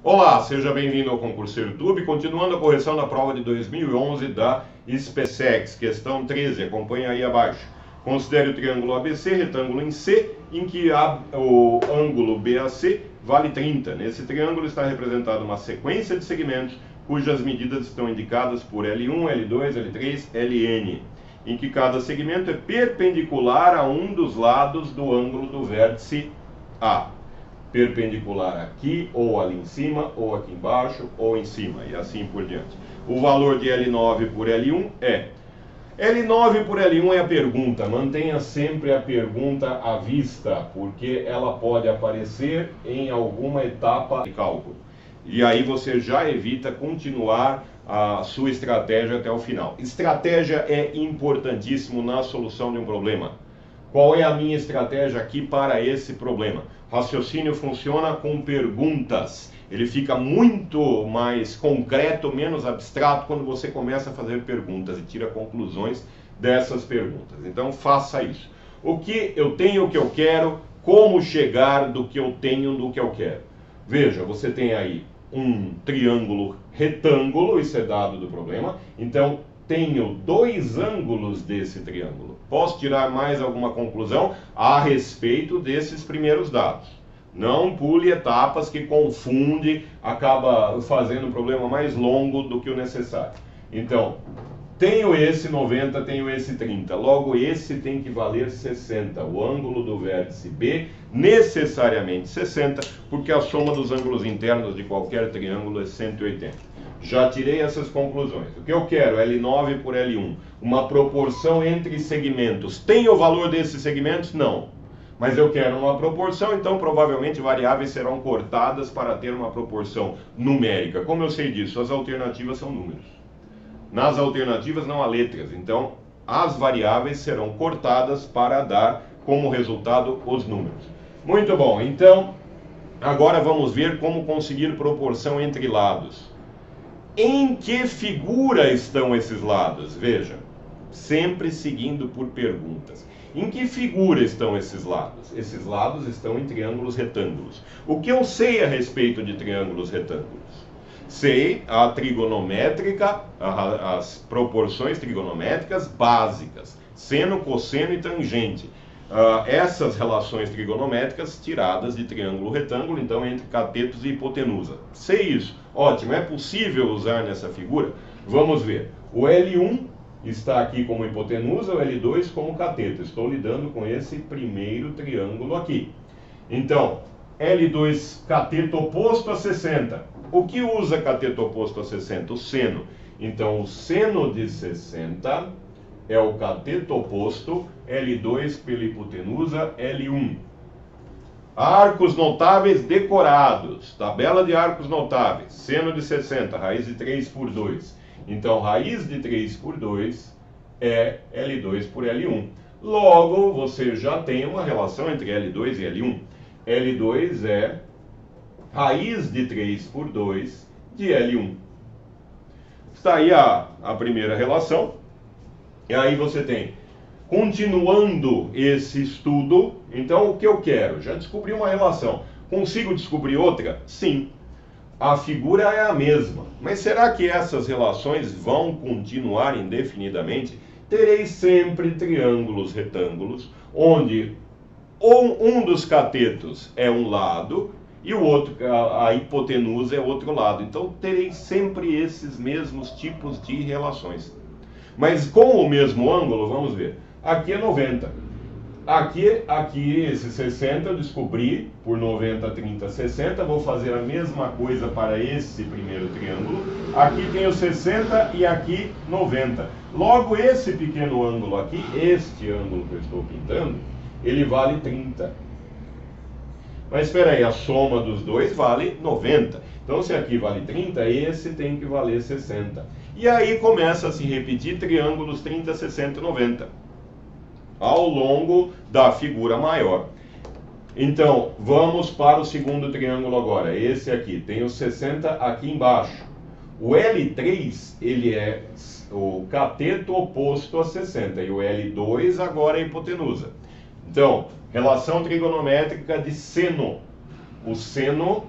Olá, seja bem-vindo ao Concurseiro YouTube, continuando a correção da prova de 2011 da SpaceX, questão 13, acompanha aí abaixo. Considere o triângulo ABC, retângulo em C, em que o ângulo BAC vale 30. Nesse triângulo está representada uma sequência de segmentos cujas medidas estão indicadas por L1, L2, L3, Ln, em que cada segmento é perpendicular a um dos lados do ângulo do vértice A. Perpendicular aqui, ou ali em cima, ou aqui embaixo, ou em cima, e assim por diante. O valor de L9 por L1 é... L9 por L1 é a pergunta, mantenha sempre a pergunta à vista, porque ela pode aparecer em alguma etapa de cálculo. E aí você já evita continuar a sua estratégia até o final. Estratégia é importantíssimo na solução de um problema. Qual é a minha estratégia aqui para esse problema? Raciocínio funciona com perguntas. Ele fica muito mais concreto, menos abstrato quando você começa a fazer perguntas e tira conclusões dessas perguntas. Então faça isso. O que eu tenho, o que eu quero, como chegar do que eu tenho, do que eu quero. Veja, você tem aí um triângulo retângulo, isso é dado do problema. Então tenho dois ângulos desse triângulo. Posso tirar mais alguma conclusão a respeito desses primeiros dados? Não pule etapas que confunde, acaba fazendo o problema mais longo do que o necessário. Então, tenho esse 90, tenho esse 30. Logo, esse tem que valer 60. O ângulo do vértice B, necessariamente 60, porque a soma dos ângulos internos de qualquer triângulo é 180. Já tirei essas conclusões. O que eu quero? L9 por L1. Uma proporção entre segmentos. Tem o valor desses segmentos? Não. Mas eu quero uma proporção, então provavelmente variáveis serão cortadas para ter uma proporção numérica. Como eu sei disso? As alternativas são números. Nas alternativas não há letras, então as variáveis serão cortadas para dar como resultado os números. Muito bom, então agora vamos ver como conseguir proporção entre lados. Em que figura estão esses lados? Veja, sempre seguindo por perguntas. Em que figura estão esses lados? Esses lados estão em triângulos retângulos. O que eu sei a respeito de triângulos retângulos? Sei a trigonométrica, as proporções trigonométricas básicas, seno, cosseno e tangente. Essas relações trigonométricas tiradas de triângulo retângulo, então entre catetos e hipotenusa. Sei isso. Ótimo, é possível usar nessa figura? Vamos ver. O L1 está aqui como hipotenusa, o L2 como cateto. Estou lidando com esse primeiro triângulo aqui. Então, L2 cateto oposto a 60. O que usa cateto oposto a 60? O seno. Então, o seno de 60 é o cateto oposto, L2 pela hipotenusa, L1. Arcos notáveis decorados. Tabela de arcos notáveis. Seno de 60, raiz de 3 por 2. Então, raiz de 3 por 2 é L2 por L1. Logo, você já tem uma relação entre L2 e L1. L2 é raiz de 3 por 2 de L1. Está aí a primeira relação. E aí você tem, continuando esse estudo, então o que eu quero? Já descobri uma relação. Consigo descobrir outra? Sim. A figura é a mesma. Mas será que essas relações vão continuar indefinidamente? Terei sempre triângulos retângulos, onde um dos catetos é um lado e o outro, a hipotenusa, é outro lado. Então terei sempre esses mesmos tipos de relações. Mas com o mesmo ângulo, vamos ver. Aqui é 90. Aqui esse 60 eu descobri por 90, 30, 60. Vou fazer a mesma coisa para esse primeiro triângulo. Aqui tem o 60 e aqui 90. Logo, esse pequeno ângulo aqui, este ângulo que eu estou pintando, ele vale 30. Mas espera aí, a soma dos dois vale 90. Então, se aqui vale 30, esse tem que valer 60. E aí começa a se repetir triângulos 30, 60 e 90 ao longo da figura maior. Então, vamos para o segundo triângulo agora. Esse aqui tem o 60 aqui embaixo. O L3, ele é o cateto oposto a 60. E o L2 agora é a hipotenusa. Então, relação trigonométrica de seno. O seno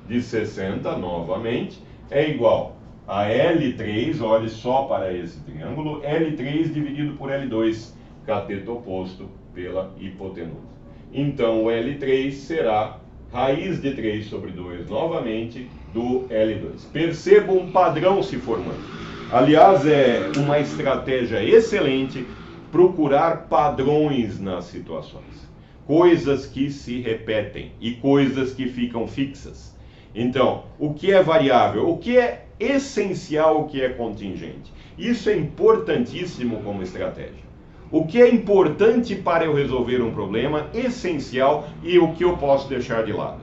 de 60, novamente, é igual a L3, olhe só para esse triângulo, L3 dividido por L2, cateto oposto pela hipotenusa. Então, o L3 será raiz de 3 sobre 2, novamente, do L2. Perceba um padrão se formando. Aliás, é uma estratégia excelente procurar padrões nas situações. Coisas que se repetem e coisas que ficam fixas. Então, o que é variável? O que é essencial? O que é contingente? Isso é importantíssimo como estratégia. O que é importante para eu resolver um problema, essencial, e o que eu posso deixar de lado.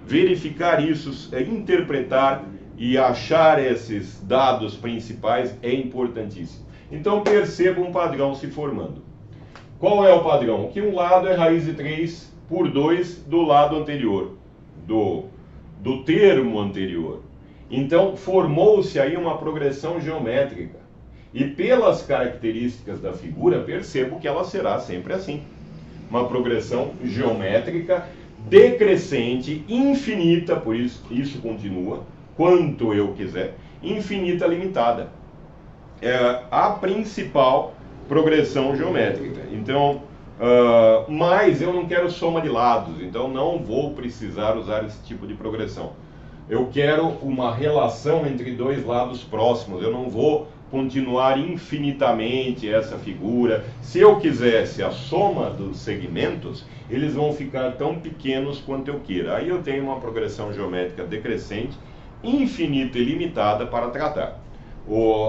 Verificar isso, interpretar e achar esses dados principais é importantíssimo. Então perceba um padrão se formando. Qual é o padrão? Que um lado é raiz de 3 por 2 do lado anterior, do termo anterior. Então formou-se aí uma progressão geométrica. E pelas características da figura, percebo que ela será sempre assim. Uma progressão geométrica decrescente, infinita, por isso continua, quanto eu quiser, infinita limitada. É a principal progressão geométrica. Então, mas eu não quero soma de lados, então não vou precisar usar esse tipo de progressão. Eu quero uma relação entre dois lados próximos, eu não vou continuar infinitamente essa figura. Se eu quisesse a soma dos segmentos, eles vão ficar tão pequenos quanto eu queira. Aí eu tenho uma progressão geométrica decrescente, infinita e limitada para tratar.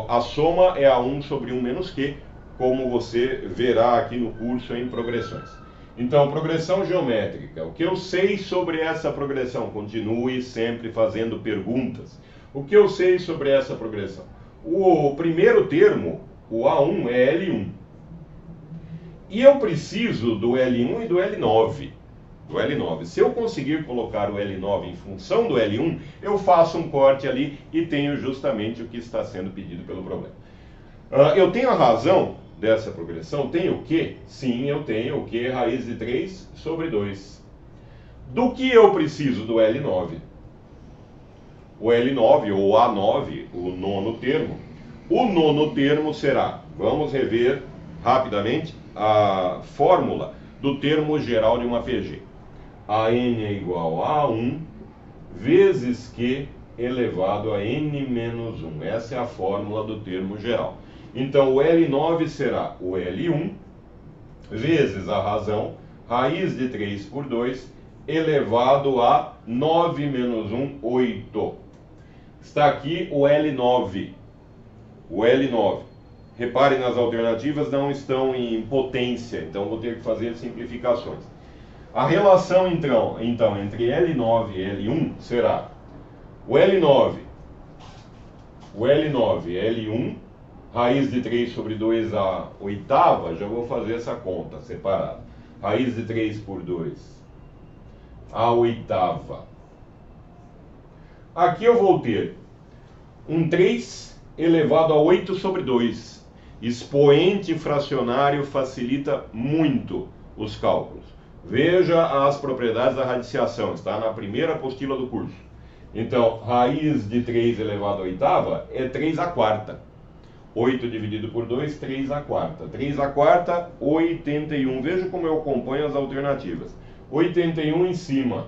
A soma é a 1 sobre 1 menos Q, como você verá aqui no curso em progressões. Então, progressão geométrica. O que eu sei sobre essa progressão? Continue sempre fazendo perguntas. O que eu sei sobre essa progressão? O primeiro termo, o A1, é L1. E eu preciso do L1 e do L9. Se eu conseguir colocar o L9 em função do L1, eu faço um corte ali e tenho justamente o que está sendo pedido pelo problema. Eu tenho a razão dessa progressão? Tenho o quê? Sim, eu tenho o quê? Raiz de 3 sobre 2. Do que eu preciso do L9? O L9 ou A9, o nono termo. O nono termo será, vamos rever rapidamente, a fórmula do termo geral de uma PG. A n é igual a 1 vezes Q elevado a n menos 1. Essa é a fórmula do termo geral. Então, o L9 será o L1 vezes a razão, raiz de 3 por 2, elevado a 9 menos 1, 8. Está aqui o L9. O L9. Reparem nas alternativas, não estão em potência, então vou ter que fazer simplificações. A relação, então entre L9 e L1 será o L9, L1, raiz de 3 sobre 2 a oitava, já vou fazer essa conta separada. Raiz de 3 por 2 a oitava. Aqui eu vou ter um 3 elevado a 8 sobre 2. Expoente fracionário facilita muito os cálculos. Veja as propriedades da radiciação, está na primeira apostila do curso. Então, raiz de 3 elevado a oitava é 3 a quarta. 8 dividido por 2, 3 a quarta. 3 a quarta, 81. Veja como eu acompanho as alternativas. 81 em cima.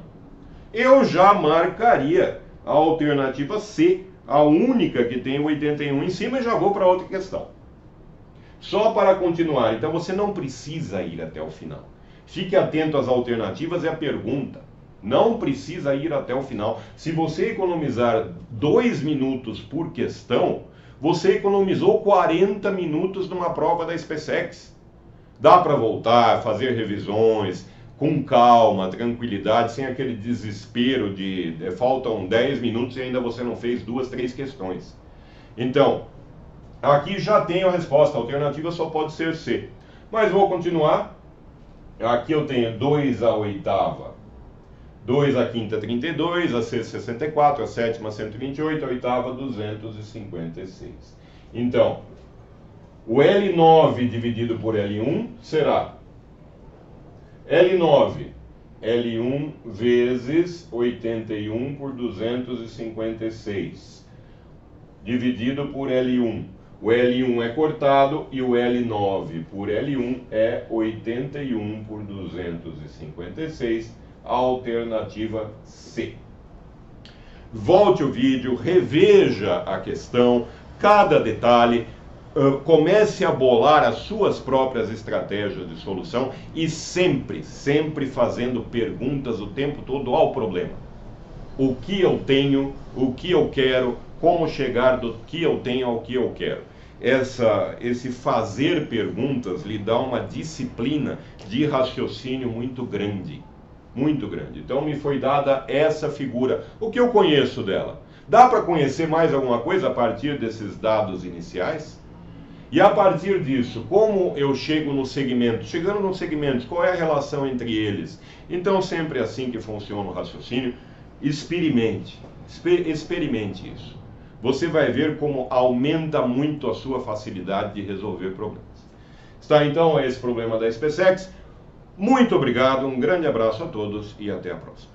Eu já marcaria a alternativa C, a única que tem 81 em cima, e já vou para outra questão. Só para continuar, então você não precisa ir até o final. Fique atento às alternativas e à pergunta. Não precisa ir até o final. Se você economizar 2 minutos por questão, você economizou 40 minutos numa prova da SpaceX. Dá para voltar, fazer revisões, com calma, tranquilidade, sem aquele desespero de faltam 10 minutos e ainda você não fez 2, 3 questões. Então, aqui já tenho a resposta, a alternativa só pode ser C. Mas vou continuar. Aqui eu tenho 2 a oitava, 2 a quinta 32, a sexta 64, a sétima 128, a oitava 256. Então, o L9 dividido por L1 será L9 L1 vezes 81 por 256, dividido por L1. O L1 é cortado e o L9 por L1 é 81 por 256, a alternativa C. Volte o vídeo, reveja a questão, cada detalhe, comece a bolar as suas próprias estratégias de solução e sempre fazendo perguntas o tempo todo ao problema. O que eu tenho, o que eu quero, como chegar do que eu tenho ao que eu quero. Esse fazer perguntas lhe dá uma disciplina de raciocínio muito grande. Muito grande. Então me foi dada essa figura. O que eu conheço dela? Dá para conhecer mais alguma coisa a partir desses dados iniciais? E a partir disso, como eu chego no segmento? Chegando no segmento, qual é a relação entre eles? Então sempre assim que funciona o raciocínio, experimente isso. Você vai ver como aumenta muito a sua facilidade de resolver problemas. Está então esse problema da SpaceX. Muito obrigado, um grande abraço a todos e até a próxima.